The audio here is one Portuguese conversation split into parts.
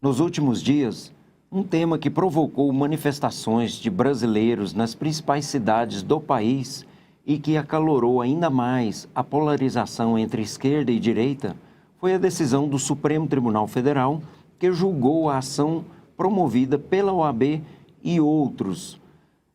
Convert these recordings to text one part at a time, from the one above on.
Nos últimos dias, um tema que provocou manifestações de brasileiros nas principais cidades do país e que acalorou ainda mais a polarização entre esquerda e direita foi a decisão do Supremo Tribunal Federal que julgou a ação promovida pela OAB e outros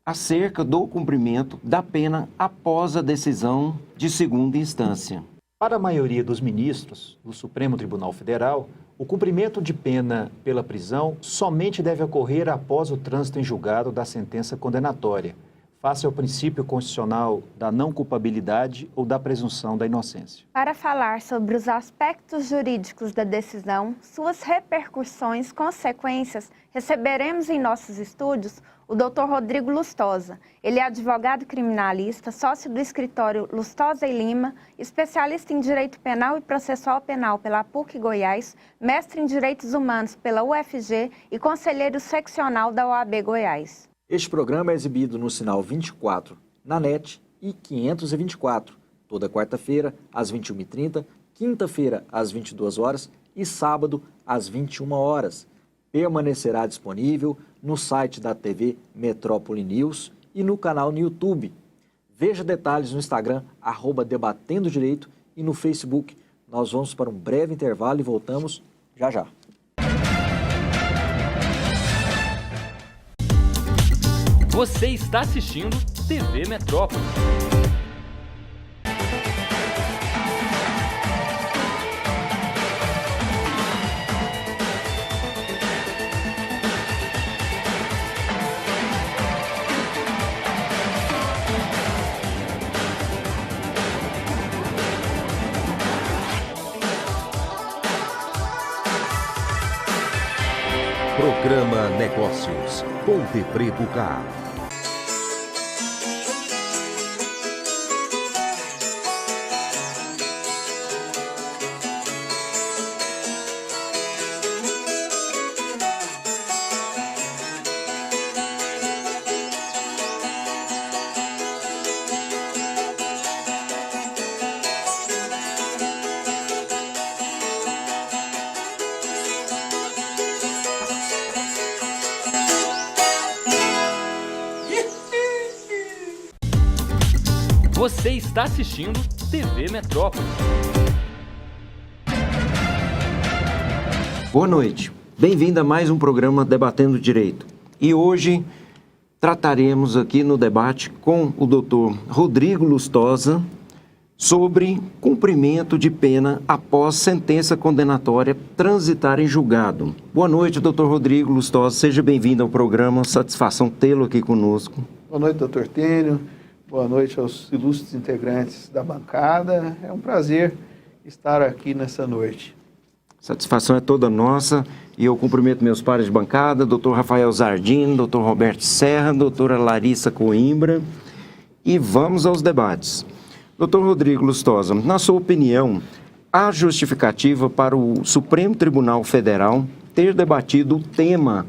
acerca do cumprimento da pena após a decisão de segunda instância. Para a maioria dos ministros do Supremo Tribunal Federal, o cumprimento de pena pela prisão somente deve ocorrer após o trânsito em julgado da sentença condenatória, face ao princípio constitucional da não culpabilidade ou da presunção da inocência. Para falar sobre os aspectos jurídicos da decisão, suas repercussões, consequências, receberemos em nossos estúdios o Dr. Rodrigo Lustosa. Ele é advogado criminalista, sócio do escritório Lustosa e Lima, especialista em Direito Penal e Processual Penal pela PUC Goiás, mestre em Direitos Humanos pela UFG e conselheiro seccional da OAB Goiás. Este programa é exibido no sinal 24, na NET e 524, toda quarta-feira às 21h30, quinta-feira às 22 horas e sábado às 21 horas. Permanecerá disponível no site da TV Metrópole News e no canal no YouTube. Veja detalhes no Instagram, @Debatendo Direito, e no Facebook. Nós vamos para um breve intervalo e voltamos já já. Você está assistindo TV Metrópole. Programa Negócios, Ponte Preta K. Você está assistindo TV Metrópole. Boa noite. Bem-vindo a mais um programa Debatendo Direito. E hoje trataremos aqui no debate com o Dr. Rodrigo Lustosa sobre cumprimento de pena após sentença condenatória transitar em julgado. Boa noite, Dr. Rodrigo Lustosa. Seja bem-vindo ao programa. Satisfação tê-lo aqui conosco. Boa noite, Dr. Tênio. Boa noite aos ilustres integrantes da bancada. É um prazer estar aqui nessa noite. Satisfação é toda nossa e eu cumprimento meus pares de bancada, Dr. Rafael Zardim, Dr. Roberto Serra, doutora Larissa Coimbra, e vamos aos debates. Dr. Rodrigo Lustosa, na sua opinião, há justificativa para o Supremo Tribunal Federal ter debatido o tema,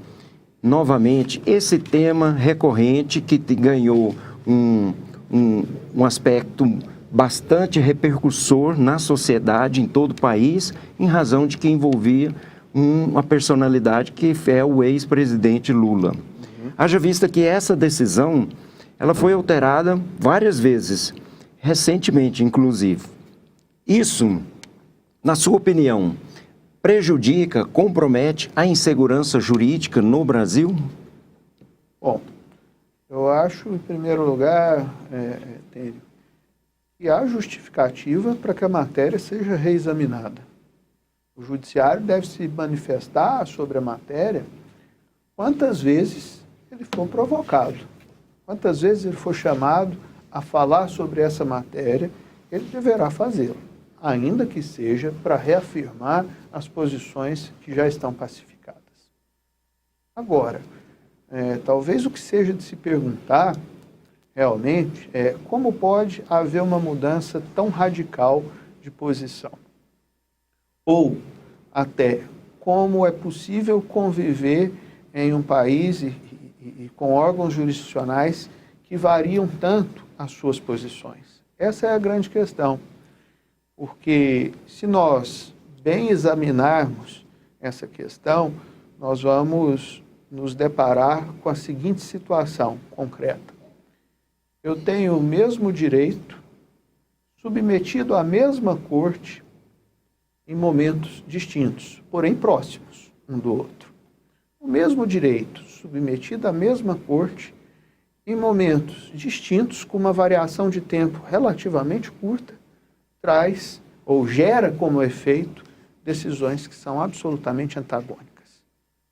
novamente, esse tema recorrente que ganhou um aspecto bastante repercussor na sociedade, em todo o país, em razão de que envolvia uma personalidade que é o ex-presidente Lula. Haja vista que essa decisão ela foi alterada várias vezes, recentemente inclusive. Isso, na sua opinião, prejudica, compromete a insegurança jurídica no Brasil? Bom, eu acho, em primeiro lugar, Tênio, que há justificativa para que a matéria seja reexaminada. O judiciário deve se manifestar sobre a matéria quantas vezes ele for provocado, quantas vezes ele for chamado a falar sobre essa matéria, ele deverá fazê-lo, ainda que seja para reafirmar as posições que já estão pacificadas. Agora, talvez o que seja de se perguntar, realmente, é como pode haver uma mudança tão radical de posição? Ou, até, como é possível conviver em um país e com órgãos jurisdicionais que variam tanto as suas posições? Essa é a grande questão, porque se nós bem examinarmos essa questão, nós vamos nos deparar com a seguinte situação concreta. Eu tenho o mesmo direito, submetido à mesma corte, em momentos distintos, porém próximos um do outro. O mesmo direito, submetido à mesma corte, em momentos distintos, com uma variação de tempo relativamente curta, traz ou gera como efeito decisões que são absolutamente antagônicas.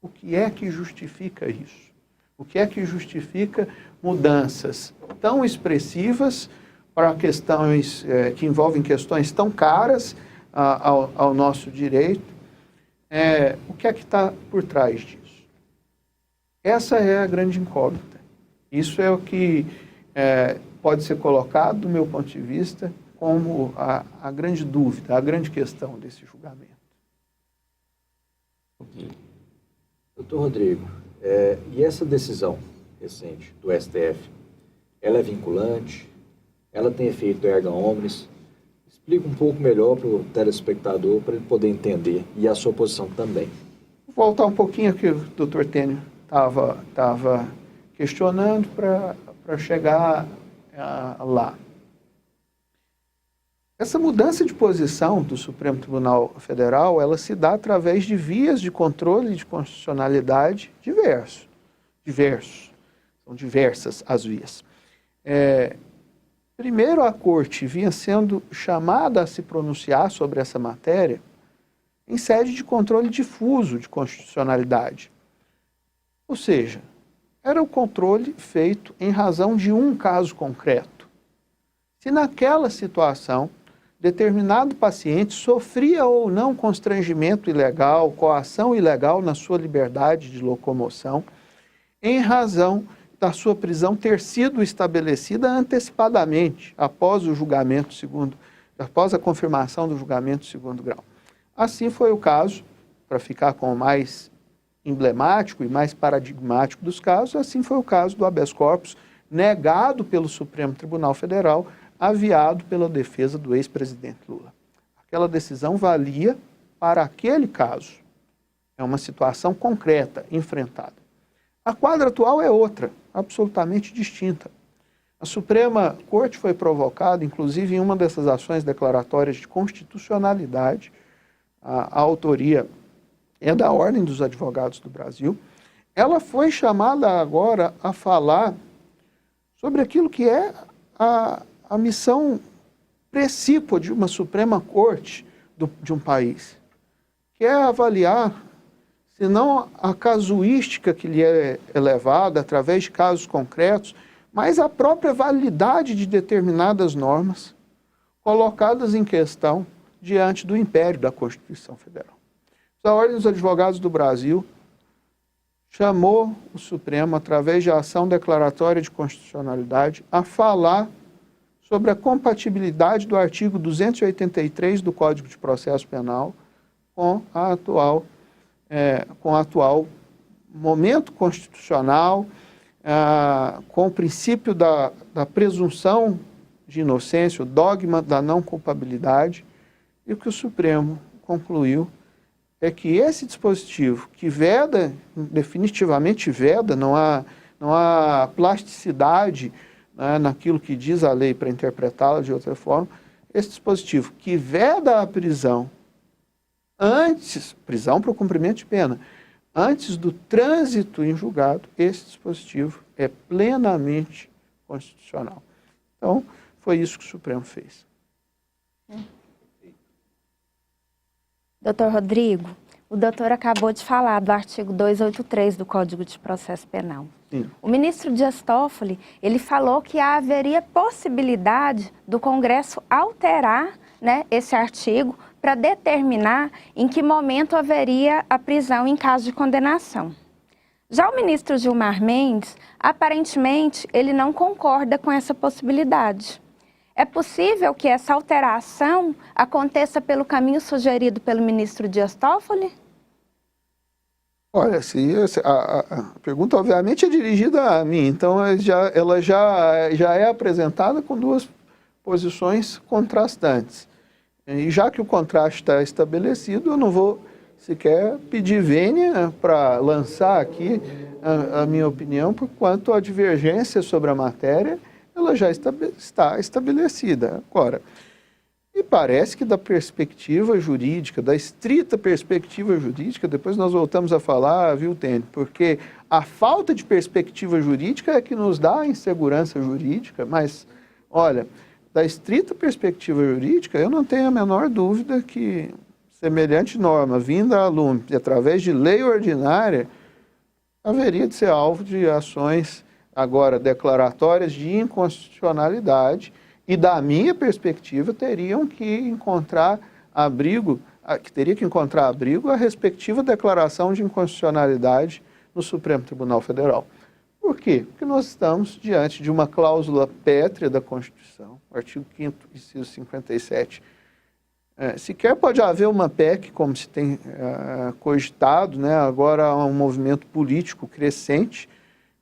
O que é que justifica isso? O que é que justifica mudanças tão expressivas para questões que envolvem questões tão caras ao nosso direito? O que é que está por trás disso? Essa é a grande incógnita. Isso é o que pode ser colocado, do meu ponto de vista, como a grande dúvida, a grande questão desse julgamento. Doutor Rodrigo, e essa decisão recente do STF, ela é vinculante? Ela tem efeito erga omnes? Explica um pouco melhor para o telespectador, para ele poder entender, e a sua posição também. Vou voltar um pouquinho aqui, o doutor Tênio estava questionando para chegar lá. Essa mudança de posição do Supremo Tribunal Federal, ela se dá através de vias de controle de constitucionalidade diversos. São diversas as vias. Primeiro, a Corte vinha sendo chamada a se pronunciar sobre essa matéria em sede de controle difuso de constitucionalidade. Ou seja, era o controle feito em razão de um caso concreto. Se naquela situação determinado paciente sofria ou não constrangimento ilegal, coação ilegal na sua liberdade de locomoção, em razão da sua prisão ter sido estabelecida antecipadamente, após a confirmação do julgamento de segundo grau. Assim foi o caso, para ficar com o mais emblemático e mais paradigmático dos casos, assim foi o caso do habeas corpus negado pelo Supremo Tribunal Federal, aviado pela defesa do ex-presidente Lula. Aquela decisão valia para aquele caso. É uma situação concreta, enfrentada. A quadra atual é outra, absolutamente distinta. A Suprema Corte foi provocada, inclusive, em uma dessas ações declaratórias de constitucionalidade. A autoria é da Ordem dos Advogados do Brasil. Ela foi chamada agora a falar sobre aquilo que é a missão precípua de uma Suprema Corte de um país, que é avaliar, se não a casuística que lhe é elevada através de casos concretos, mas a própria validade de determinadas normas colocadas em questão diante do império da Constituição Federal. A Ordem dos Advogados do Brasil chamou o Supremo, através de ação declaratória de constitucionalidade, a falar sobre a compatibilidade do artigo 283 do Código de Processo Penal com o atual momento constitucional, com o princípio da presunção de inocência, o dogma da não culpabilidade, e o que o Supremo concluiu é que esse dispositivo que veda, definitivamente veda, não há plasticidade, né, naquilo que diz a lei para interpretá-la de outra forma, esse dispositivo que veda a prisão prisão para o cumprimento de pena, antes do trânsito em julgado, esse dispositivo é plenamente constitucional. Então, foi isso que o Supremo fez. Doutor Rodrigo, o doutor acabou de falar do artigo 283 do Código de Processo Penal. Sim. O ministro Dias Toffoli, ele falou que haveria possibilidade do Congresso alterar, né, esse artigo para determinar em que momento haveria a prisão em caso de condenação. Já o ministro Gilmar Mendes, aparentemente, ele não concorda com essa possibilidade. É possível que essa alteração aconteça pelo caminho sugerido pelo ministro Dias Toffoli? Olha, a pergunta obviamente é dirigida a mim, então ela já é apresentada com duas posições contrastantes. E já que o contraste está estabelecido, eu não vou sequer pedir vênia para lançar aqui a minha opinião, por quanto a divergência sobre a matéria ela já está estabelecida. Agora, me parece que da perspectiva jurídica, da estrita perspectiva jurídica, depois nós voltamos a falar, viu, Tênio? Porque a falta de perspectiva jurídica é que nos dá a insegurança jurídica, mas, olha, da estrita perspectiva jurídica, eu não tenho a menor dúvida que semelhante norma vinda à lume através de lei ordinária haveria de ser alvo de ações agora declaratórias de inconstitucionalidade e, da minha perspectiva, teriam que encontrar abrigo, a respectiva declaração de inconstitucionalidade no Supremo Tribunal Federal. Por quê? Porque nós estamos diante de uma cláusula pétrea da Constituição, artigo 5º, inciso 57. Sequer pode haver uma PEC, como se tem cogitado, né? Agora há um movimento político crescente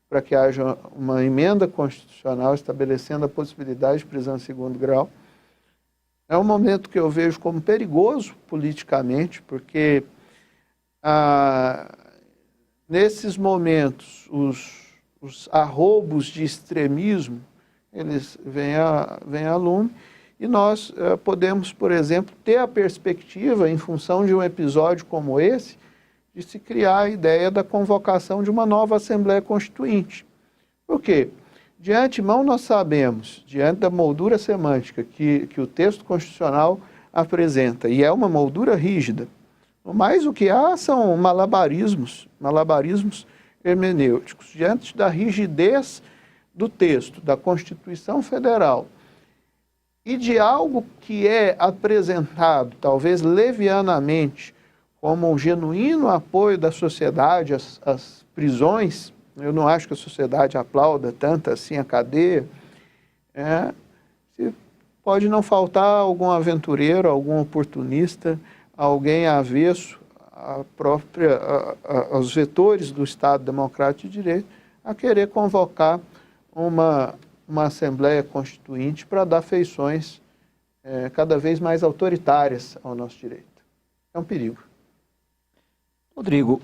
para que haja uma emenda constitucional estabelecendo a possibilidade de prisão em segundo grau. É um momento que eu vejo como perigoso politicamente, porque nesses momentos os arroubos de extremismo, eles vêm à lume, e nós podemos, por exemplo, ter a perspectiva, em função de um episódio como esse, de se criar a ideia da convocação de uma nova Assembleia Constituinte. Por quê? De antemão nós sabemos, diante da moldura semântica que o texto constitucional apresenta, e é uma moldura rígida, mas o que há são malabarismos hermenêuticos. Diante da rigidez do texto da Constituição Federal e de algo que é apresentado, talvez levianamente, como um genuíno apoio da sociedade às prisões, eu não acho que a sociedade aplauda tanto assim a cadeia, pode não faltar algum aventureiro, algum oportunista, alguém avesso aos vetores do Estado Democrático de Direito, a querer convocar uma Assembleia Constituinte para dar feições cada vez mais autoritárias ao nosso direito. É um perigo. Rodrigo,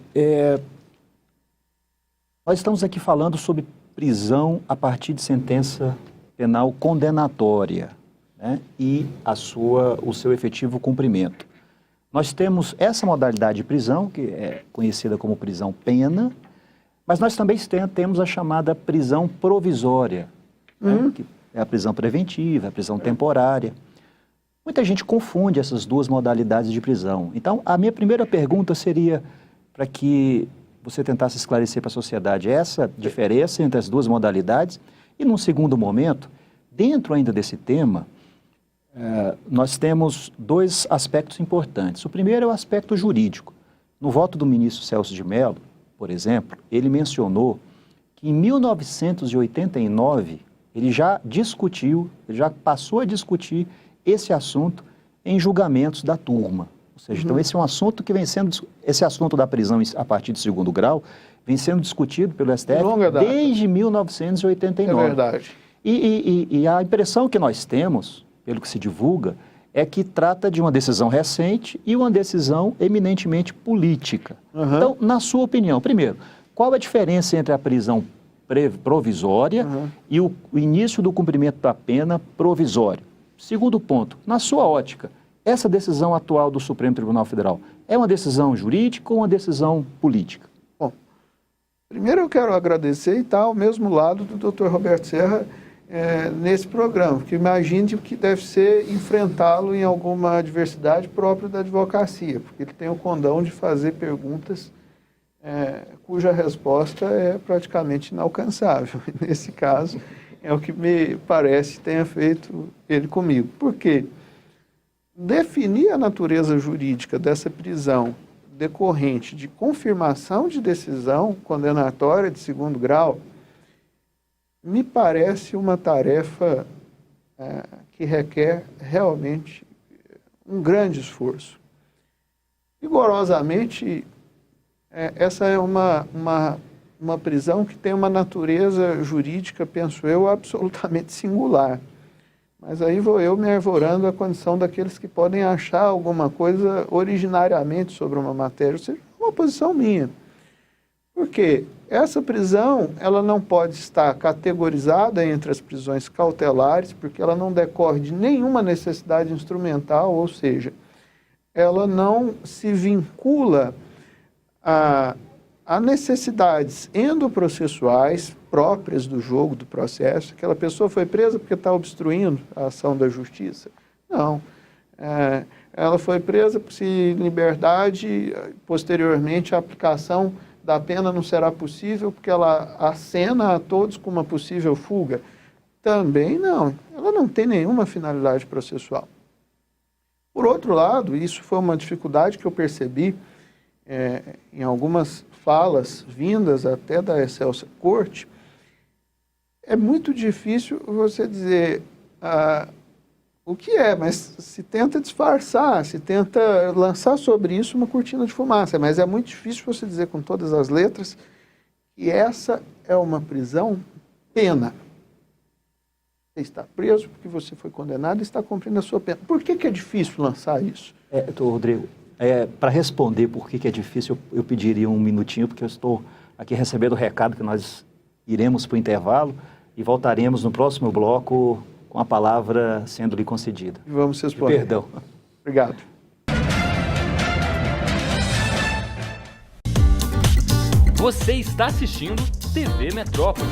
nós estamos aqui falando sobre prisão a partir de sentença penal condenatória, né, e o seu efetivo cumprimento. Nós temos essa modalidade de prisão, que é conhecida como prisão-pena, mas nós também temos a chamada prisão provisória, né, que é a prisão preventiva, a prisão temporária. Muita gente confunde essas duas modalidades de prisão. Então, a minha primeira pergunta seria para que você tentasse esclarecer para a sociedade essa diferença entre as duas modalidades. E, num segundo momento, dentro ainda desse tema, nós temos dois aspectos importantes. O primeiro é o aspecto jurídico. No voto do ministro Celso de Mello, por exemplo, ele mencionou que em 1989 ele já passou a discutir esse assunto em julgamentos da turma. Ou seja, então esse é um assunto que esse assunto da prisão a partir de segundo grau vem sendo discutido pelo STF desde 1989. É verdade. E a impressão que nós temos, pelo que se divulga, é que trata de uma decisão recente e uma decisão eminentemente política. Então, na sua opinião, primeiro, qual a diferença entre a prisão provisória e o início do cumprimento da pena provisório? Segundo ponto, na sua ótica, essa decisão atual do Supremo Tribunal Federal é uma decisão jurídica ou uma decisão política? Bom, primeiro eu quero agradecer e estar ao mesmo lado do Dr. Roberto Serra nesse programa, porque imagine o que deve ser enfrentá-lo em alguma adversidade própria da advocacia, porque ele tem o condão de fazer perguntas cuja resposta é praticamente inalcançável. Nesse caso, é o que me parece tenha feito ele comigo. Por quê? Definir a natureza jurídica dessa prisão decorrente de confirmação de decisão condenatória de segundo grau me parece uma tarefa que requer realmente um grande esforço. Rigorosamente, essa é uma prisão que tem uma natureza jurídica, penso eu, absolutamente singular. Mas aí vou eu me arvorando a condição daqueles que podem achar alguma coisa originariamente sobre uma matéria, ou seja, uma posição minha. Porque essa prisão, ela não pode estar categorizada entre as prisões cautelares, porque ela não decorre de nenhuma necessidade instrumental, ou seja, ela não se vincula a necessidades endoprocessuais próprias do jogo, do processo. Aquela pessoa foi presa porque está obstruindo a ação da justiça. Não. Ela foi presa por se liberdade, posteriormente a aplicação da pena não será possível porque ela acena a todos com uma possível fuga. Também não. Ela não tem nenhuma finalidade processual. Por outro lado, isso foi uma dificuldade que eu percebi em algumas falas vindas até da Excelsa Corte. É muito difícil você dizer o que é, mas se tenta disfarçar, se tenta lançar sobre isso uma cortina de fumaça, mas é muito difícil você dizer com todas as letras que essa é uma prisão pena. Você está preso porque você foi condenado e está cumprindo a sua pena. Por que é difícil lançar isso? Rodrigo, para responder por que é difícil, eu pediria um minutinho, porque eu estou aqui recebendo o recado que nós iremos para o intervalo e voltaremos no próximo bloco com a palavra sendo lhe concedida. Vamos responder. Perdão. Obrigado. Você está assistindo TV Metrópole.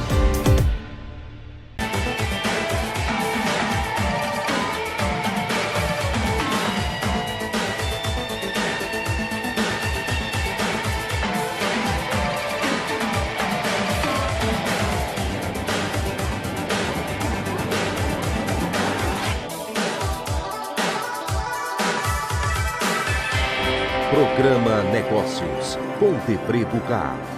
Programa Negócios, Ponte Preta K.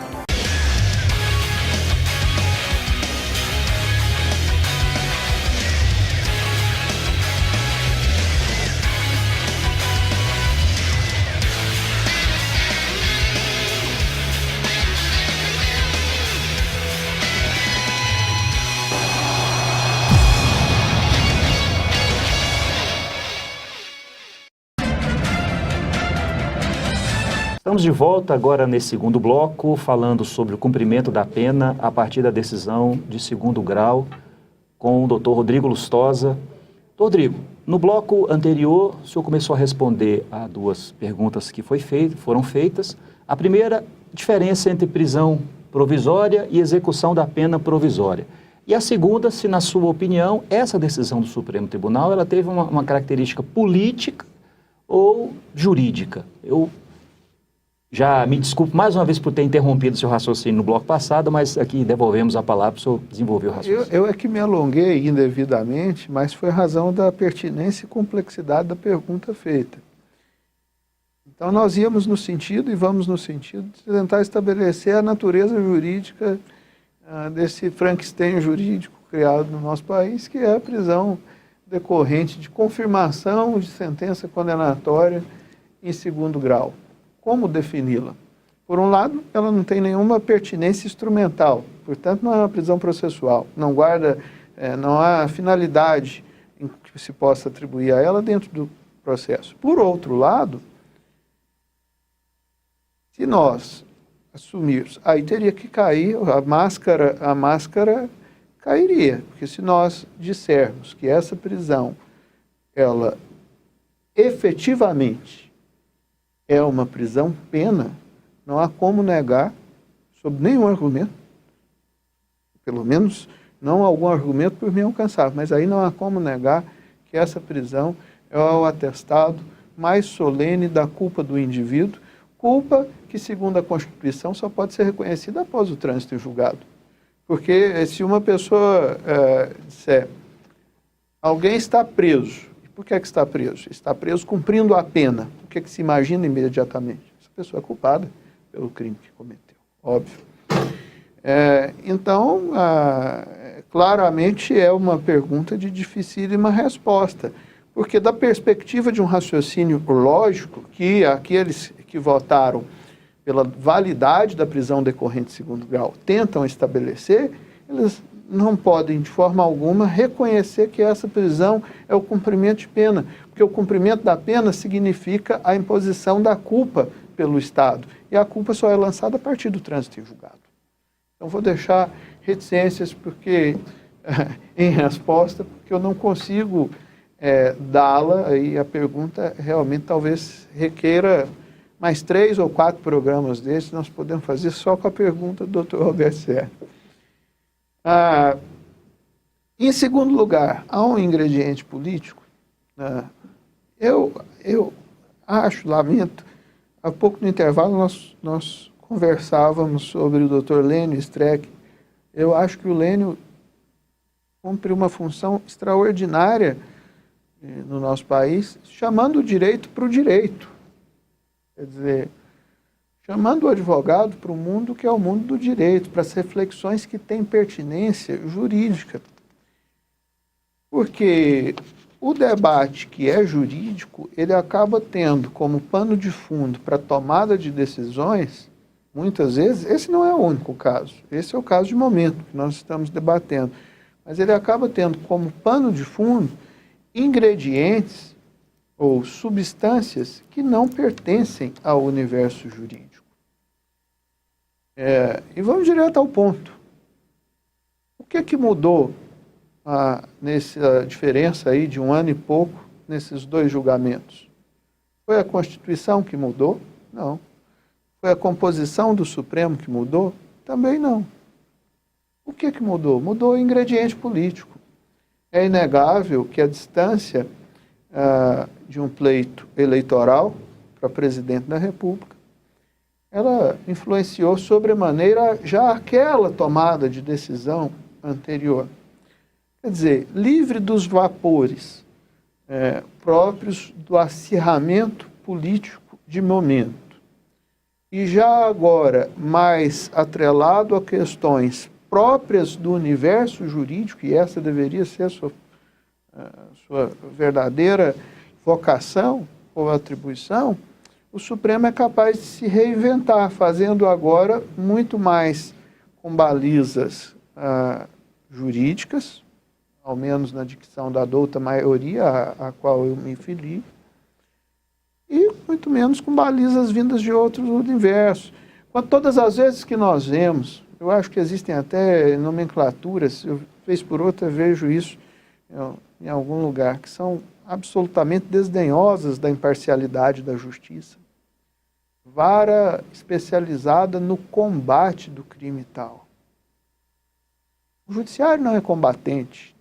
Estamos de volta agora nesse segundo bloco, falando sobre o cumprimento da pena a partir da decisão de segundo grau com o Dr. Rodrigo Lustosa. Rodrigo, no bloco anterior, o senhor começou a responder a duas perguntas que foram feitas. A primeira, diferença entre prisão provisória e execução da pena provisória. E a segunda, se na sua opinião, essa decisão do Supremo Tribunal, ela teve uma característica política ou jurídica. Eu já me desculpo mais uma vez por ter interrompido o seu raciocínio no bloco passado, mas aqui devolvemos a palavra para o senhor desenvolver o raciocínio. Eu é que me alonguei indevidamente, mas foi razão da pertinência e complexidade da pergunta feita. Então nós íamos no sentido, e vamos no sentido, de tentar estabelecer a natureza jurídica desse Frankenstein jurídico criado no nosso país, que é a prisão decorrente de confirmação de sentença condenatória em segundo grau. Como defini-la? Por um lado, ela não tem nenhuma pertinência instrumental, portanto não é uma prisão processual, não guarda, não há finalidade em que se possa atribuir a ela dentro do processo. Por outro lado, se nós assumirmos, aí teria que cair, a máscara cairia, porque se nós dissermos que essa prisão, ela efetivamente é uma prisão pena, não há como negar, sob nenhum argumento, pelo menos não algum argumento por mim alcançável, mas aí não há como negar que essa prisão é o atestado mais solene da culpa do indivíduo, culpa que, segundo a Constituição, só pode ser reconhecida após o trânsito em julgado. Porque se uma pessoa disser, alguém está preso, por que está preso? Está preso cumprindo a pena. O que se imagina imediatamente? Essa pessoa é culpada pelo crime que cometeu, óbvio. Então, claramente é uma pergunta de dificílima resposta, porque da perspectiva de um raciocínio lógico, que aqueles que votaram pela validade da prisão decorrente de segundo grau tentam estabelecer, eles não podem, de forma alguma, reconhecer que essa prisão é o cumprimento de pena, porque o cumprimento da pena significa a imposição da culpa pelo Estado, e a culpa só é lançada a partir do trânsito em julgado. Então, vou deixar reticências porque, em resposta, porque eu não consigo dá-la, e a pergunta realmente talvez requeira mais 3 ou 4 programas desses, nós podemos fazer só com a pergunta do Dr. Roberto Serra. Em segundo lugar, há um ingrediente político. Eu acho, lamento, há pouco no intervalo nós conversávamos sobre o Dr. Lênio Streck. Eu acho que o Lênio cumpre uma função extraordinária no nosso país, chamando o direito para o direito. Quer dizer, chamando o advogado para o mundo que é o mundo do direito, para as reflexões que têm pertinência jurídica. Porque o debate que é jurídico, ele acaba tendo como pano de fundo para a tomada de decisões, muitas vezes, esse não é o único caso, esse é o caso de momento que nós estamos debatendo, mas ele acaba tendo como pano de fundo ingredientes ou substâncias que não pertencem ao universo jurídico. E vamos direto ao ponto. O que mudou nessa diferença aí de 1 ano e pouco nesses 2 julgamentos? Foi a Constituição que mudou? Não. Foi a composição do Supremo que mudou? Também não. O que mudou? Mudou o ingrediente político. É inegável que a distância de um pleito eleitoral para presidente da República, ela influenciou sobremaneira já aquela tomada de decisão anterior. Quer dizer, livre dos vapores próprios do acirramento político de momento, e já agora mais atrelado a questões próprias do universo jurídico, e essa deveria ser a sua verdadeira vocação ou atribuição, o Supremo é capaz de se reinventar, fazendo agora muito mais com balizas jurídicas, ao menos na dicção da douta maioria, a qual eu me filio, e muito menos com balizas vindas de outros universos. Todas as vezes que nós vemos, eu acho que existem até nomenclaturas, eu vez por outra vejo isso em algum lugar, que são absolutamente desdenhosas da imparcialidade da justiça. Vara especializada no combate do crime tal. O judiciário não é combatente,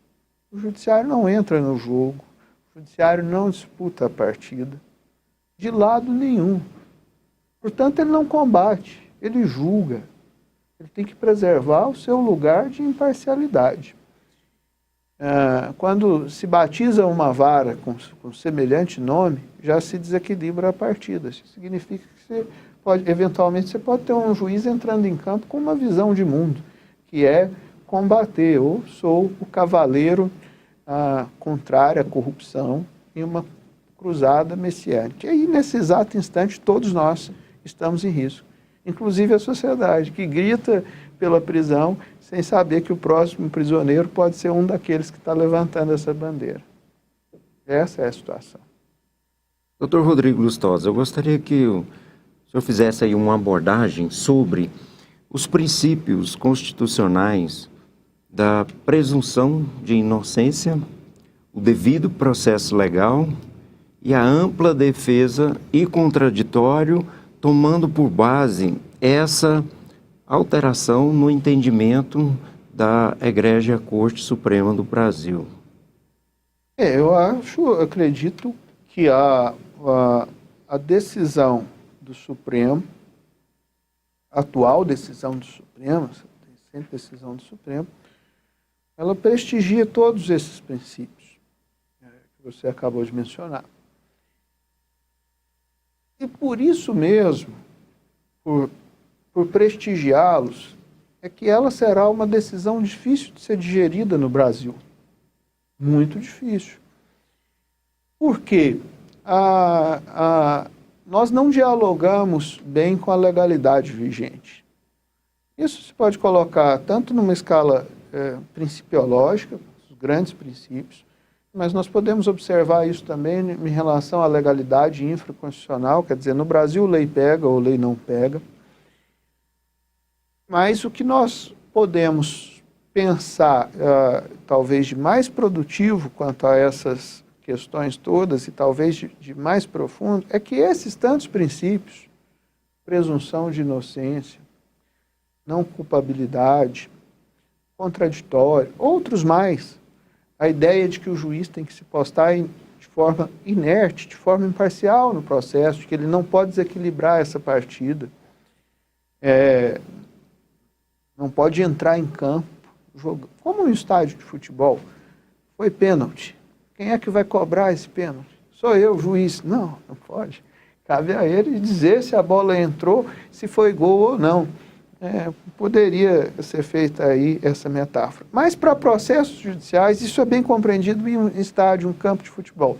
o judiciário não entra no jogo, o judiciário não disputa a partida, de lado nenhum. Portanto, ele não combate, ele julga. Ele tem que preservar o seu lugar de imparcialidade. Quando se batiza uma vara com semelhante nome, já se desequilibra a partida. Isso significa que eventualmente você pode ter um juiz entrando em campo com uma visão de mundo, que é combater, ou sou o cavaleiro contrário à corrupção em uma cruzada messiânica. E aí, nesse exato instante, todos nós estamos em risco. Inclusive a sociedade, que grita pela prisão sem saber que o próximo prisioneiro pode ser um daqueles que está levantando essa bandeira. Essa é a situação. Dr. Rodrigo Lustosa, eu gostaria que o senhor fizesse aí uma abordagem sobre os princípios constitucionais da presunção de inocência, o devido processo legal e a ampla defesa e contraditório, tomando por base essa alteração no entendimento da Egrégia Corte Suprema do Brasil. Eu acredito que a decisão do Supremo, a atual decisão do Supremo, sempre decisão do Supremo, ela prestigia todos esses princípios que você acabou de mencionar. E por isso mesmo, por prestigiá-los, é que ela será uma decisão difícil de ser digerida no Brasil. Muito difícil. Por quê? Nós não dialogamos bem com a legalidade vigente. Isso se pode colocar tanto numa escala principiológica, os grandes princípios, mas nós podemos observar isso também em relação à legalidade infraconstitucional, quer dizer, no Brasil lei pega ou lei não pega. Mas o que nós podemos pensar, talvez de mais produtivo quanto a essas questões todas e talvez de mais profundo, é que esses tantos princípios, presunção de inocência, não culpabilidade, contraditório, outros mais, a ideia de que o juiz tem que se postar de forma inerte, de forma imparcial no processo, de que ele não pode desequilibrar essa partida, não pode entrar em campo, como um estádio de futebol, foi pênalti. Quem é que vai cobrar esse pênalti? Sou eu, juiz. Não, não pode. Cabe a ele dizer se a bola entrou, se foi gol ou não. Poderia ser feita aí essa metáfora. Mas para processos judiciais, isso é bem compreendido em um estádio, um campo de futebol.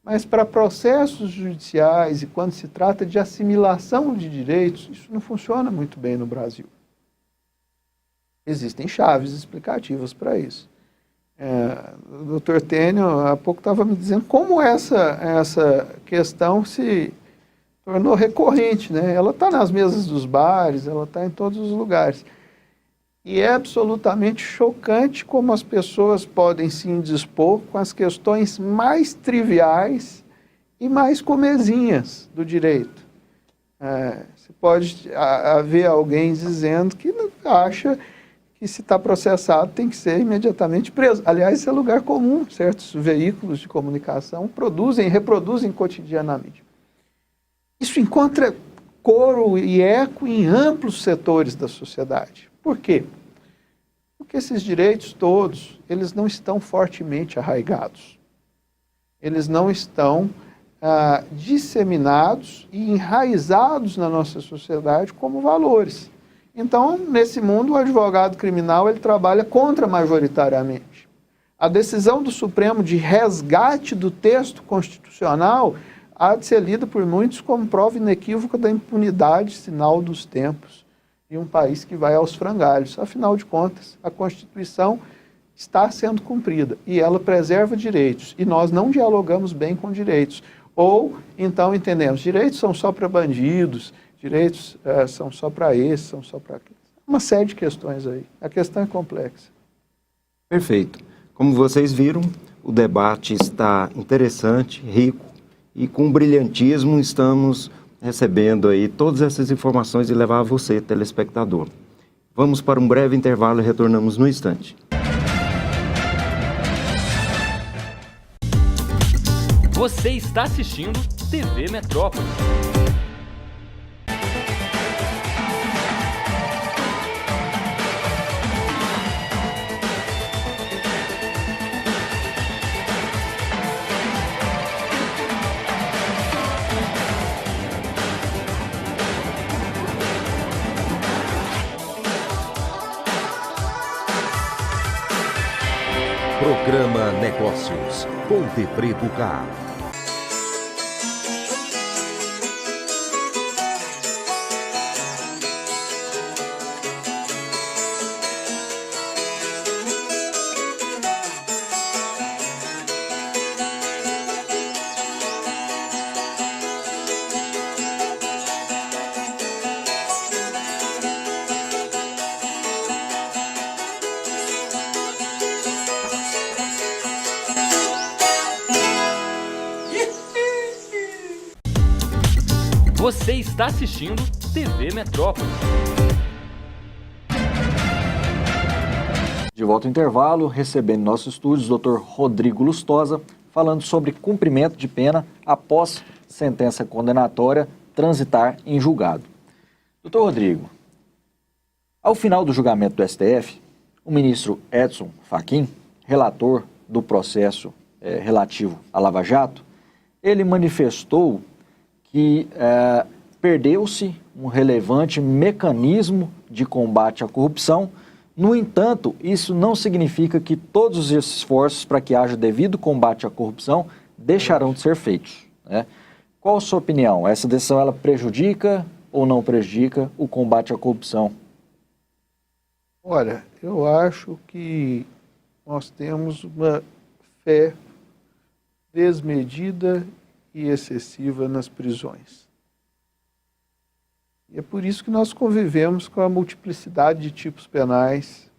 Mas para processos judiciais e quando se trata de assimilação de direitos, isso não funciona muito bem no Brasil. Existem chaves explicativas para isso. O Dr. Tênio há pouco estava me dizendo como essa questão se tornou recorrente, né? Ela está nas mesas dos bares, ela está em todos os lugares. E é absolutamente chocante como as pessoas podem se indispor com as questões mais triviais e mais comezinhas do direito. Você pode haver alguém dizendo que acha que se está processado tem que ser imediatamente preso. Aliás, isso é lugar comum, certos veículos de comunicação reproduzem cotidianamente. Isso encontra coro e eco em amplos setores da sociedade. Por quê? Porque esses direitos todos, eles não estão fortemente arraigados. Eles não estão disseminados e enraizados na nossa sociedade como valores. Então, nesse mundo, o advogado criminal ele trabalha contramajoritariamente. A decisão do Supremo de resgate do texto constitucional há de ser lida por muitos como prova inequívoca da impunidade, sinal dos tempos, em um país que vai aos frangalhos. Afinal de contas, a Constituição está sendo cumprida e ela preserva direitos, e nós não dialogamos bem com direitos. Ou, então, entendemos, direitos são só para bandidos, direitos são só para esse, são só para aquilo. Uma série de questões aí. A questão é complexa. Perfeito. Como vocês viram, o debate está interessante, rico, e com brilhantismo estamos recebendo aí todas essas informações e levar a você, telespectador. Vamos para um breve intervalo e retornamos no instante. Você está assistindo TV Metrópole. Programa Negócios, Ponte Preta K. Você está assistindo TV Metrópole. De volta ao intervalo, recebendo em nossos estúdios o Dr. Rodrigo Lustosa, falando sobre cumprimento de pena após sentença condenatória transitar em julgado. Dr. Rodrigo, ao final do julgamento do STF, o ministro Edson Fachin, relator do processo relativo à Lava Jato, ele manifestou que perdeu-se um relevante mecanismo de combate à corrupção. No entanto, isso não significa que todos os esforços para que haja devido combate à corrupção deixarão de ser feitos, né? Qual a sua opinião? Essa decisão ela prejudica ou não prejudica o combate à corrupção? Olha, eu acho que nós temos uma fé desmedida e excessiva nas prisões. E é por isso que nós convivemos com a multiplicidade de tipos penais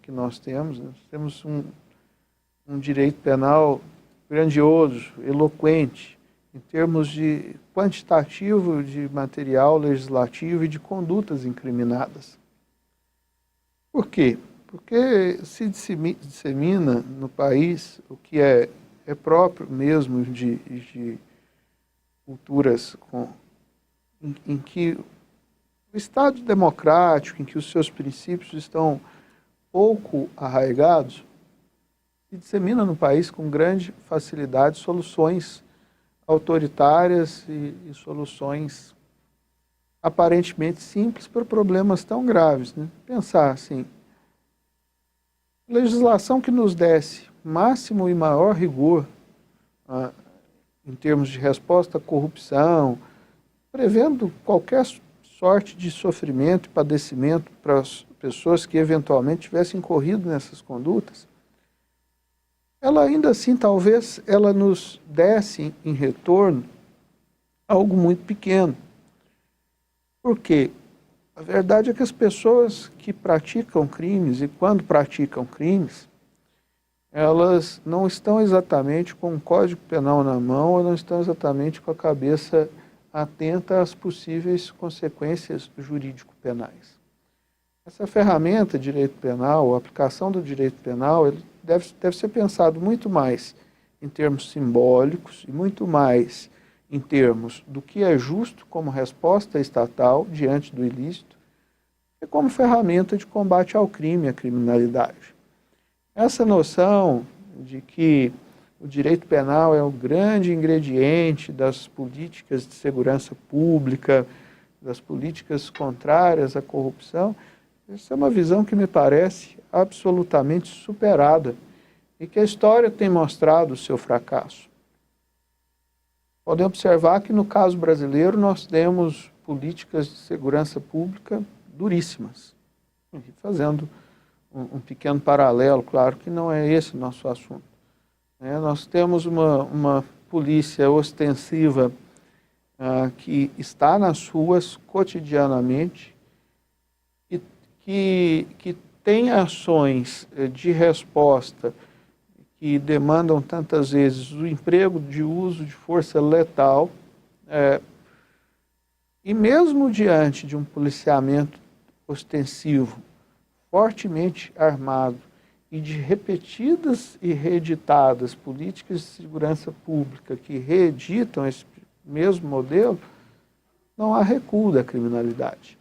que nós temos. Nós temos um direito penal grandioso, eloquente, em termos de quantitativo de material legislativo e de condutas incriminadas. Por quê? Porque se dissemina no país o que é próprio mesmo de culturas em que o Estado democrático, em que os seus princípios estão pouco arraigados, se dissemina no país com grande facilidade soluções autoritárias e soluções aparentemente simples para problemas tão graves, né? Pensar assim, legislação que nos desse máximo e maior rigor em termos de resposta à corrupção, prevendo qualquer sorte de sofrimento e padecimento para as pessoas que eventualmente tivessem incorrido nessas condutas, ela ainda assim, talvez, ela nos desse em retorno algo muito pequeno. Por quê? A verdade é que as pessoas que praticam crimes, e quando praticam crimes, elas não estão exatamente com o Código Penal na mão, ou não estão exatamente com a cabeça atenta às possíveis consequências jurídico-penais. Essa ferramenta, direito penal, a aplicação do direito penal, ele deve ser pensado muito mais em termos simbólicos e muito mais em termos do que é justo como resposta estatal diante do ilícito e como ferramenta de combate ao crime, à criminalidade. Essa noção de que o direito penal é o grande ingrediente das políticas de segurança pública, das políticas contrárias à corrupção, essa é uma visão que me parece absolutamente superada e que a história tem mostrado o seu fracasso. Podem observar que no caso brasileiro nós temos políticas de segurança pública duríssimas. Fazendo um pequeno paralelo, claro que não é esse o nosso assunto. Nós temos uma polícia ostensiva que está nas ruas cotidianamente e que tem ações de resposta que demandam tantas vezes o emprego de uso de força letal, e mesmo diante de um policiamento ostensivo, fortemente armado, e de repetidas e reeditadas políticas de segurança pública que reeditam esse mesmo modelo, não há recuo da criminalidade.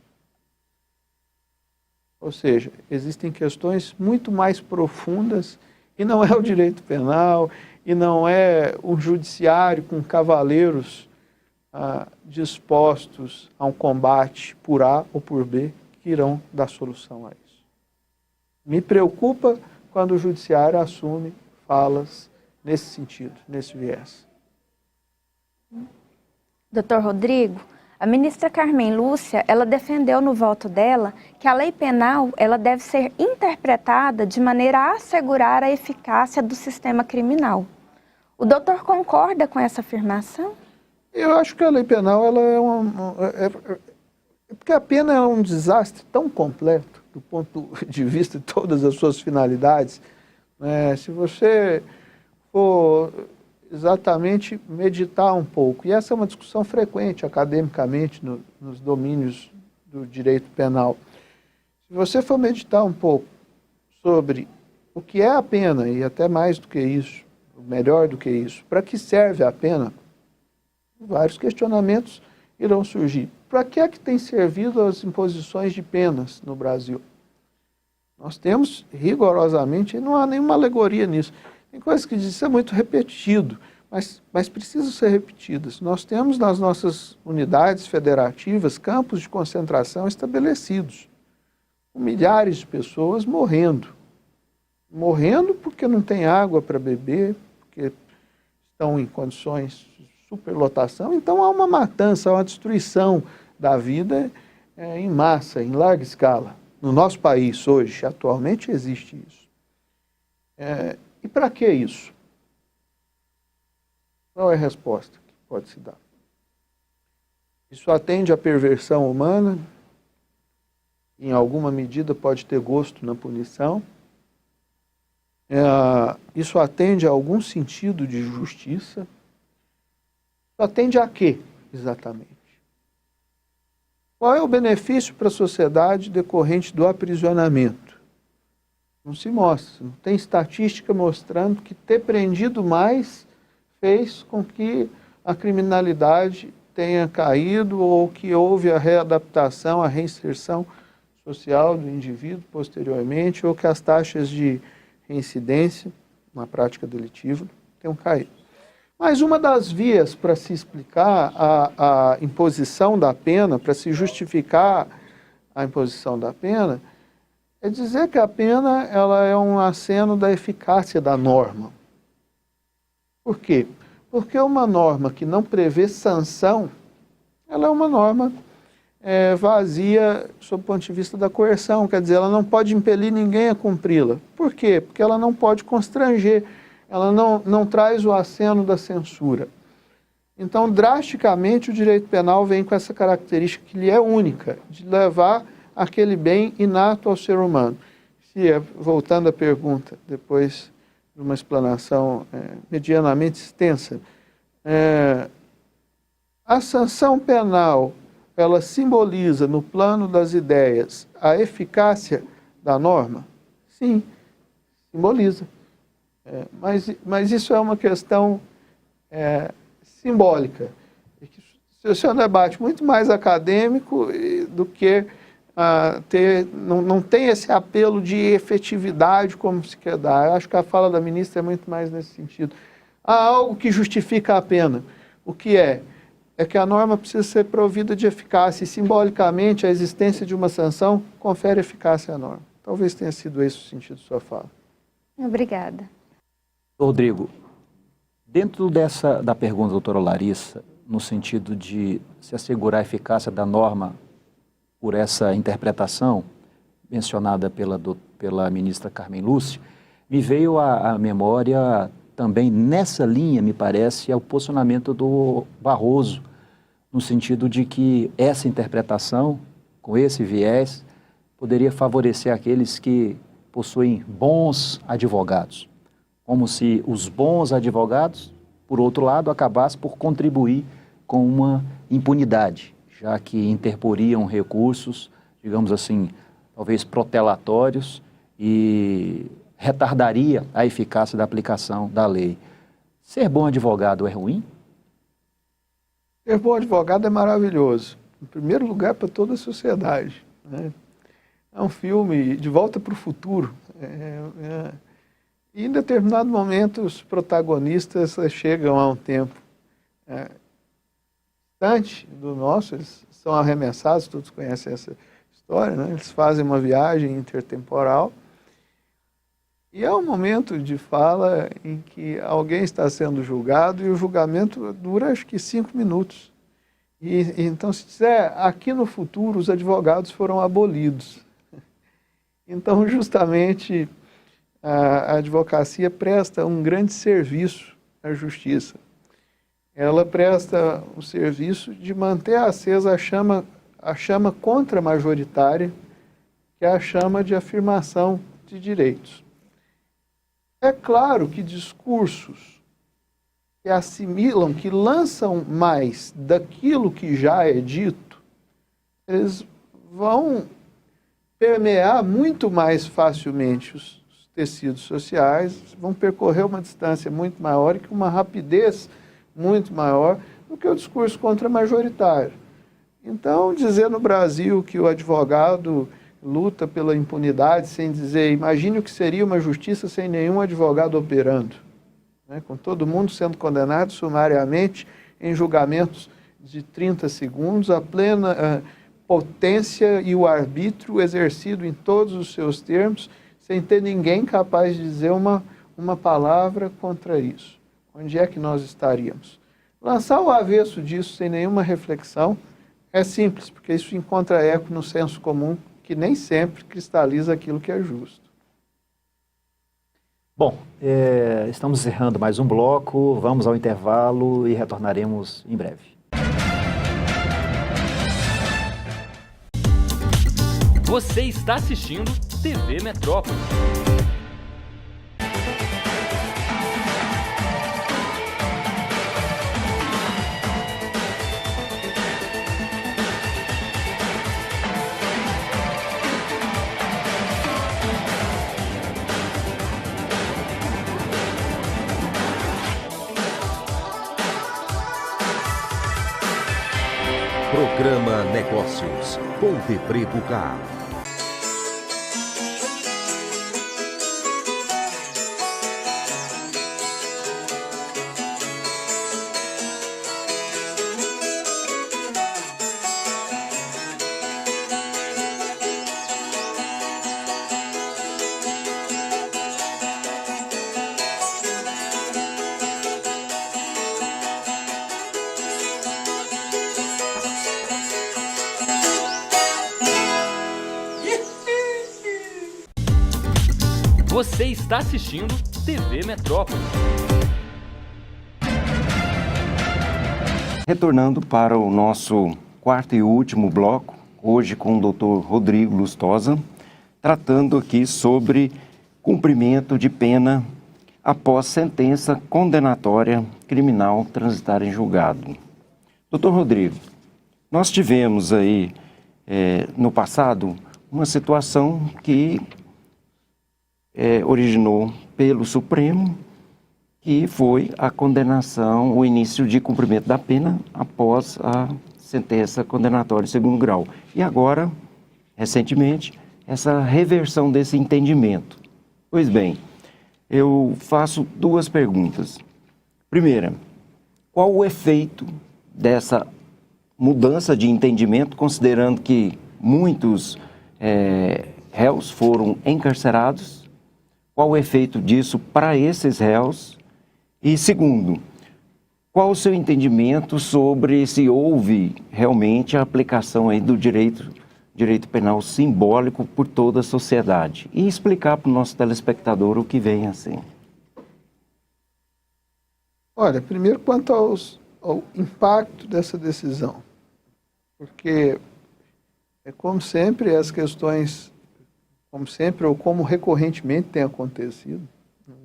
Ou seja, existem questões muito mais profundas e não é o direito penal e não é um judiciário com cavaleiros dispostos a um combate por A ou por B que irão dar solução a isso. Me preocupa quando o judiciário assume falas nesse sentido, nesse viés. Doutor Rodrigo, a ministra Carmen Lúcia, ela defendeu no voto dela que a lei penal ela deve ser interpretada de maneira a assegurar a eficácia do sistema criminal. O doutor concorda com essa afirmação? Eu acho que a lei penal ela porque a pena é um desastre tão completo do ponto de vista de todas as suas finalidades. Se você for exatamente meditar um pouco, e essa é uma discussão frequente academicamente nos domínios do direito penal. Se você for meditar um pouco sobre o que é a pena, e até mais do que isso, melhor do que isso, para que serve a pena, vários questionamentos irão surgir. Para que é que tem servido as imposições de penas no Brasil? Nós temos rigorosamente, e não há nenhuma alegoria nisso, tem coisas que dizem que isso é muito repetido, mas precisam ser repetidas. Nós temos nas nossas unidades federativas campos de concentração estabelecidos, com milhares de pessoas morrendo. Morrendo porque não tem água para beber, porque estão em condições de superlotação. Então há uma matança, há uma destruição da vida em massa, em larga escala. No nosso país hoje, atualmente, existe isso. E para que isso? Qual é a resposta que pode se dar? Isso atende à perversão humana, em alguma medida pode ter gosto na punição. Isso atende a algum sentido de justiça. Isso atende a quê, exatamente? Qual é o benefício para a sociedade decorrente do aprisionamento? Não se mostra, não tem estatística mostrando que ter prendido mais fez com que a criminalidade tenha caído ou que houve a readaptação, a reinserção social do indivíduo posteriormente, ou que as taxas de reincidência na prática delitiva tenham caído. Mas uma das vias para se explicar a imposição da pena, para se justificar a imposição da pena, é dizer que a pena ela é um aceno da eficácia da norma. Por quê? Porque uma norma que não prevê sanção, ela é uma norma vazia sob o ponto de vista da coerção, quer dizer, ela não pode impelir ninguém a cumpri-la. Por quê? Porque ela não pode constranger, ela não traz o aceno da censura. Então, drasticamente, o direito penal vem com essa característica que lhe é única, de levar aquele bem inato ao ser humano. Voltando à pergunta, depois de uma explanação medianamente extensa, a sanção penal, ela simboliza, no plano das ideias, a eficácia da norma? Sim, simboliza. Mas isso é uma questão simbólica. Isso é um debate muito mais acadêmico do que não tem esse apelo de efetividade como se quer dar. Eu acho que a fala da ministra é muito mais nesse sentido. Há algo que justifica a pena. O que é? É que a norma precisa ser provida de eficácia e, simbolicamente, a existência de uma sanção confere eficácia à norma. Talvez tenha sido esse o sentido de sua fala. Obrigada. Rodrigo, dentro da pergunta da doutora Larissa, no sentido de se assegurar a eficácia da norma por essa interpretação mencionada pela ministra Carmen Lúcia, me veio à memória também nessa linha, me parece, é o posicionamento do Barroso, no sentido de que essa interpretação, com esse viés, poderia favorecer aqueles que possuem bons advogados, como se os bons advogados, por outro lado, acabassem por contribuir com uma impunidade, já que interporiam recursos, digamos assim, talvez protelatórios e retardaria a eficácia da aplicação da lei. Ser bom advogado é ruim? Ser bom advogado é maravilhoso. Em primeiro lugar, para toda a sociedade, né? É um filme de volta para o futuro. E em determinado momento, os protagonistas chegam a um tempo distante do nosso, eles são arremessados, todos conhecem essa história, né? Eles fazem uma viagem intertemporal e é um momento de fala em que alguém está sendo julgado e o julgamento dura, acho que 5 minutos. Então, se disser, aqui no futuro os advogados foram abolidos. Então, justamente, a advocacia presta um grande serviço à justiça. Ela presta o serviço de manter acesa a chama contra-majoritária, que é a chama de afirmação de direitos. É claro que discursos que assimilam, que lançam mais daquilo que já é dito, eles vão permear muito mais facilmente os tecidos sociais, vão percorrer uma distância muito maior e com uma rapidez muito maior do que o discurso contra-majoritário. Então, dizer no Brasil que o advogado luta pela impunidade sem dizer, imagine o que seria uma justiça sem nenhum advogado operando, né? Com todo mundo sendo condenado sumariamente em julgamentos de 30 segundos, a plena potência e o arbítrio exercido em todos os seus termos, sem ter ninguém capaz de dizer uma palavra contra isso. Onde é que nós estaríamos? Lançar o avesso disso sem nenhuma reflexão é simples, porque isso encontra eco no senso comum que nem sempre cristaliza aquilo que é justo. Bom, estamos encerrando mais um bloco, vamos ao intervalo e retornaremos em breve. Você está assistindo TV Metrópolis. Programa Negócios, Ponte Preto K. Você está assistindo TV Metrópolis. Retornando para o nosso quarto e último bloco, hoje com o Dr. Rodrigo Lustosa, tratando aqui sobre cumprimento de pena após sentença condenatória criminal transitar em julgado. Dr. Rodrigo, nós tivemos aí no passado uma situação que originou pelo Supremo, que foi a condenação, o início de cumprimento da pena após a sentença condenatória em segundo grau. E agora, recentemente, essa reversão desse entendimento. Pois bem, eu faço duas perguntas. Primeira, qual o efeito dessa mudança de entendimento, considerando que muitos réus foram encarcerados? Qual o efeito disso para esses réus? E segundo, qual o seu entendimento sobre se houve realmente a aplicação aí do direito penal simbólico por toda a sociedade? E explicar para o nosso telespectador o que vem assim. Olha, primeiro quanto ao impacto dessa decisão, porque como sempre as questões, como sempre ou como recorrentemente tem acontecido,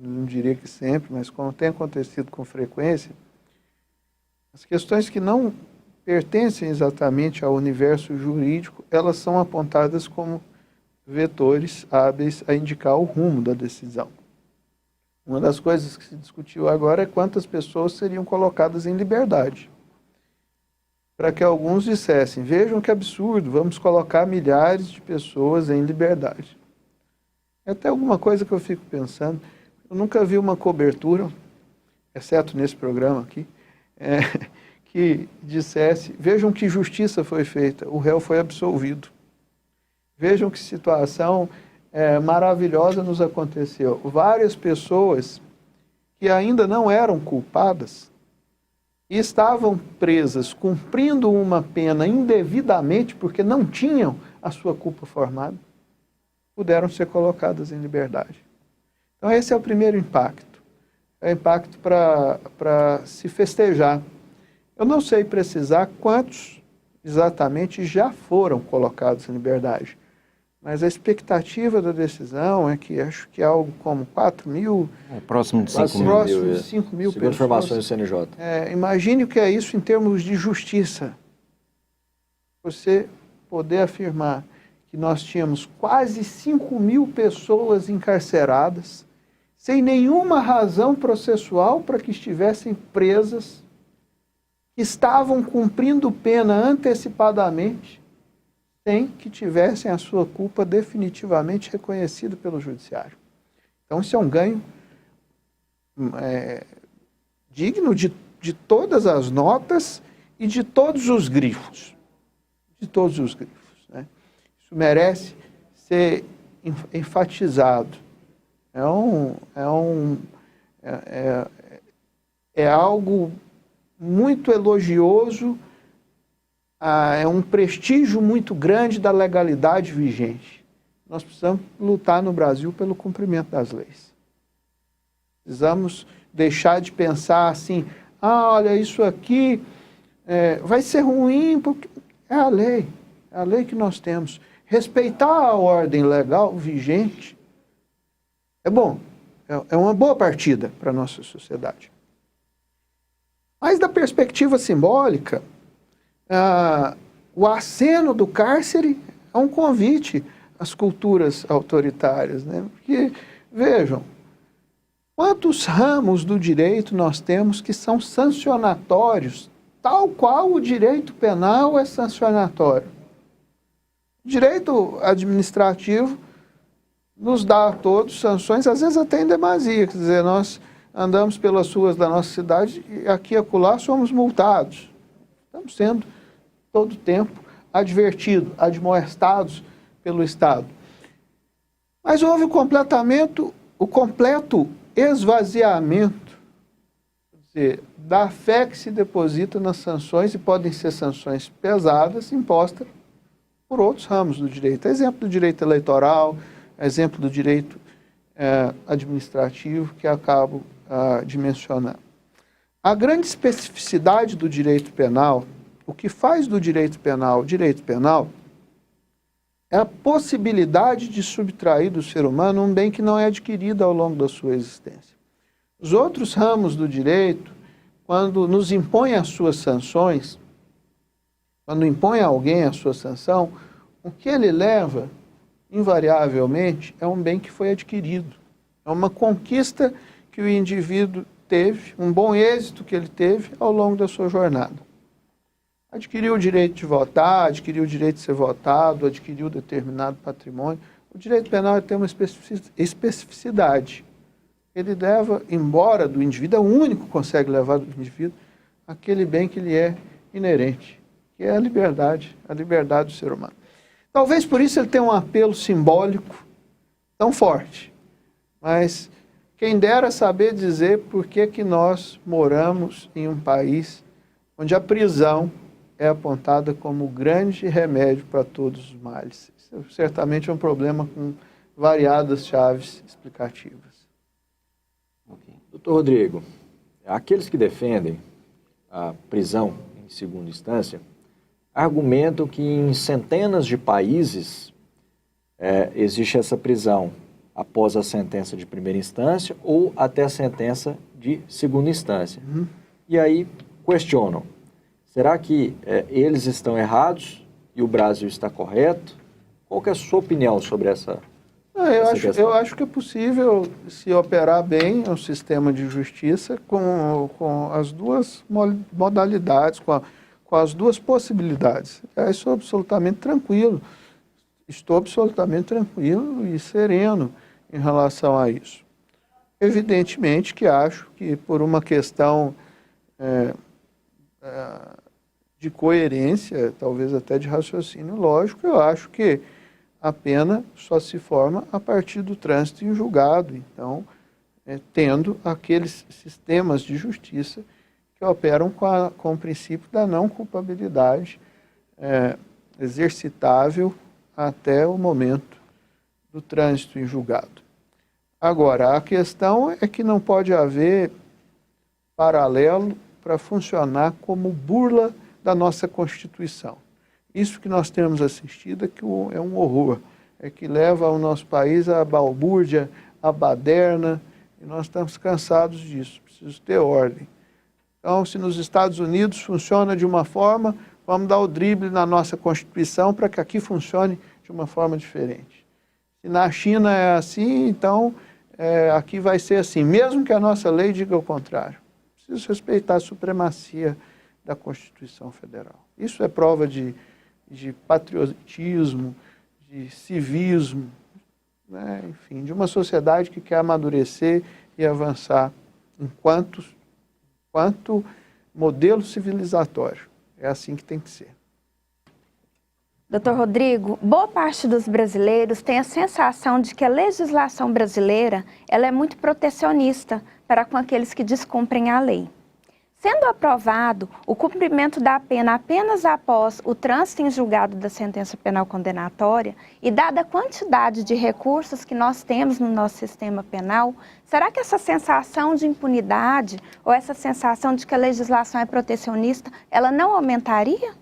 não diria que sempre, mas como tem acontecido com frequência, as questões que não pertencem exatamente ao universo jurídico, elas são apontadas como vetores hábeis a indicar o rumo da decisão. Uma das coisas que se discutiu agora é quantas pessoas seriam colocadas em liberdade. Para que alguns dissessem, vejam que absurdo, vamos colocar milhares de pessoas em liberdade. É até alguma coisa que eu fico pensando, eu nunca vi uma cobertura, exceto nesse programa aqui, que dissesse, vejam que justiça foi feita, o réu foi absolvido. Vejam que situação maravilhosa nos aconteceu. Várias pessoas que ainda não eram culpadas e estavam presas, cumprindo uma pena indevidamente, porque não tinham a sua culpa formada, puderam ser colocadas em liberdade. Então esse é o primeiro impacto. É o impacto para se festejar. Eu não sei precisar quantos exatamente já foram colocados em liberdade, mas a expectativa da decisão é que acho que é algo como 4 mil... próximo de 5 mil. Próximo de 5 mil Segundo pessoas. informações do CNJ. Imagine o que é isso em termos de justiça. Você poder afirmar que nós tínhamos quase 5 mil pessoas encarceradas, sem nenhuma razão processual para que estivessem presas, que estavam cumprindo pena antecipadamente, sem que tivessem a sua culpa definitivamente reconhecida pelo judiciário. Então, isso é um ganho digno de todas as notas e de todos os grifos. De todos os grifos, né? Isso merece ser enfatizado. É algo muito elogioso é um prestígio muito grande da legalidade vigente. Nós precisamos lutar no Brasil pelo cumprimento das leis. Precisamos deixar de pensar assim, olha, isso aqui vai ser ruim, porque é a lei que nós temos. Respeitar a ordem legal vigente é bom, é uma boa partida para a nossa sociedade. Mas da perspectiva simbólica, o aceno do cárcere é um convite às culturas autoritárias, né? Porque, vejam, quantos ramos do direito nós temos que são sancionatórios, tal qual o direito penal é sancionatório. O direito administrativo nos dá a todos sanções, às vezes até em demasia, quer dizer, nós andamos pelas ruas da nossa cidade e aqui e acolá somos multados. Estamos sendo, todo tempo, advertidos, admoestados pelo Estado. Mas houve o completo esvaziamento, quer dizer, da fé que se deposita nas sanções, e podem ser sanções pesadas, impostas por outros ramos do direito. Exemplo do direito eleitoral, exemplo do direito administrativo, que acabo de mencionar. A grande especificidade do direito penal, o que faz do direito penal é a possibilidade de subtrair do ser humano um bem que não é adquirido ao longo da sua existência. Os outros ramos do direito, quando nos impõem as suas sanções, quando impõe a alguém a sua sanção, o que ele leva, invariavelmente, é um bem que foi adquirido. É uma conquista que o indivíduo teve, um bom êxito que ele teve ao longo da sua jornada. Adquiriu o direito de votar, adquiriu o direito de ser votado, adquiriu determinado patrimônio. O direito penal tem uma especificidade. Ele leva, embora do indivíduo, é o único que consegue levar do indivíduo aquele bem que lhe é inerente, que é a liberdade do ser humano. Talvez por isso ele tenha um apelo simbólico tão forte, mas quem dera saber dizer por que nós moramos em um país onde a prisão é apontada como o grande remédio para todos os males. Isso certamente é um problema com variadas chaves explicativas. Doutor Rodrigo, aqueles que defendem a prisão em segunda instância argumentam que em centenas de países existe essa prisão após a sentença de primeira instância ou até a sentença de segunda instância. E aí questionam, será que eles estão errados e o Brasil está correto? Qual que é a sua opinião sobre essa questão? Eu acho que é possível se operar bem um sistema de justiça com as duas modalidades, com as duas possibilidades. Eu sou absolutamente tranquilo. Estou absolutamente tranquilo e sereno em relação a isso. Evidentemente que acho que por uma questão de coerência, talvez até de raciocínio lógico, eu acho que a pena só se forma a partir do trânsito em julgado. Então, tendo aqueles sistemas de justiça que operam com o princípio da não culpabilidade exercitável até o momento do trânsito em julgado. Agora, a questão é que não pode haver paralelo para funcionar como burla da nossa Constituição. Isso que nós temos assistido é um horror, é que leva o nosso país à balbúrdia, à baderna, e nós estamos cansados disso, preciso ter ordem. Então, se nos Estados Unidos funciona de uma forma, vamos dar o drible na nossa Constituição para que aqui funcione de uma forma diferente. Se na China é assim, então aqui vai ser assim, mesmo que a nossa lei diga o contrário. Preciso respeitar a supremacia da Constituição Federal. Isso é prova de patriotismo, de civismo, né? Enfim, de uma sociedade que quer amadurecer e avançar enquanto modelo civilizatório. É assim que tem que ser. Doutor Rodrigo, boa parte dos brasileiros tem a sensação de que a legislação brasileira ela é muito protecionista para com aqueles que descumprem a lei. Sendo aprovado o cumprimento da pena apenas após o trânsito em julgado da sentença penal condenatória e dada a quantidade de recursos que nós temos no nosso sistema penal, será que essa sensação de impunidade ou essa sensação de que a legislação é protecionista, ela não aumentaria?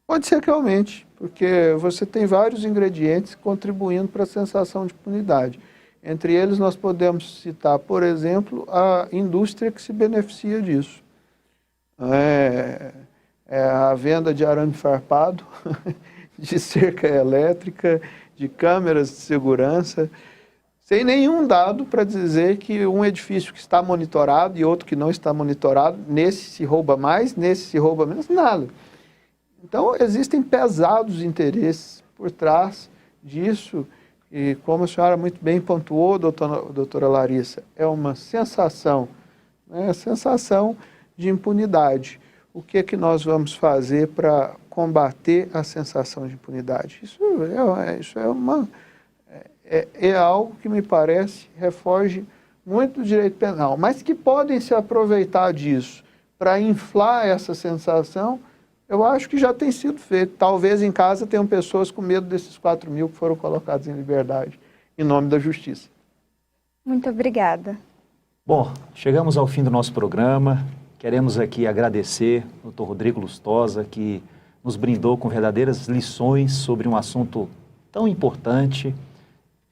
Pode ser que aumente, porque você tem vários ingredientes contribuindo para a sensação de impunidade. Entre eles, nós podemos citar, por exemplo, a indústria que se beneficia disso. A venda de arame farpado, de cerca elétrica, de câmeras de segurança, sem nenhum dado para dizer que um edifício que está monitorado e outro que não está monitorado, nesse se rouba mais, nesse se rouba menos, nada. Então, existem pesados interesses por trás disso, e como a senhora muito bem pontuou, doutora Larissa, é uma sensação, né, sensação de impunidade. O que é que nós vamos fazer para combater a sensação de impunidade? Isso é algo que me parece refoge muito do direito penal, mas que podem se aproveitar disso para inflar essa sensação. Eu acho que já tem sido feito. Talvez em casa tenham pessoas com medo desses 4 mil que foram colocados em liberdade, em nome da justiça. Muito obrigada. Bom, chegamos ao fim do nosso programa. Queremos aqui agradecer ao Dr. Rodrigo Lustosa, que nos brindou com verdadeiras lições sobre um assunto tão importante.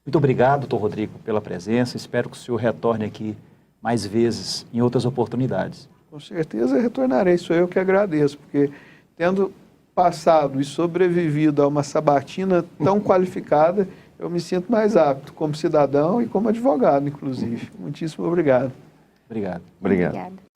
Muito obrigado, Dr. Rodrigo, pela presença. Espero que o senhor retorne aqui mais vezes, em outras oportunidades. Com certeza retornarei. Sou eu que agradeço, porque tendo passado e sobrevivido a uma sabatina tão qualificada, eu me sinto mais apto como cidadão e como advogado, inclusive. Muitíssimo obrigado. Obrigado. Obrigado. Obrigada.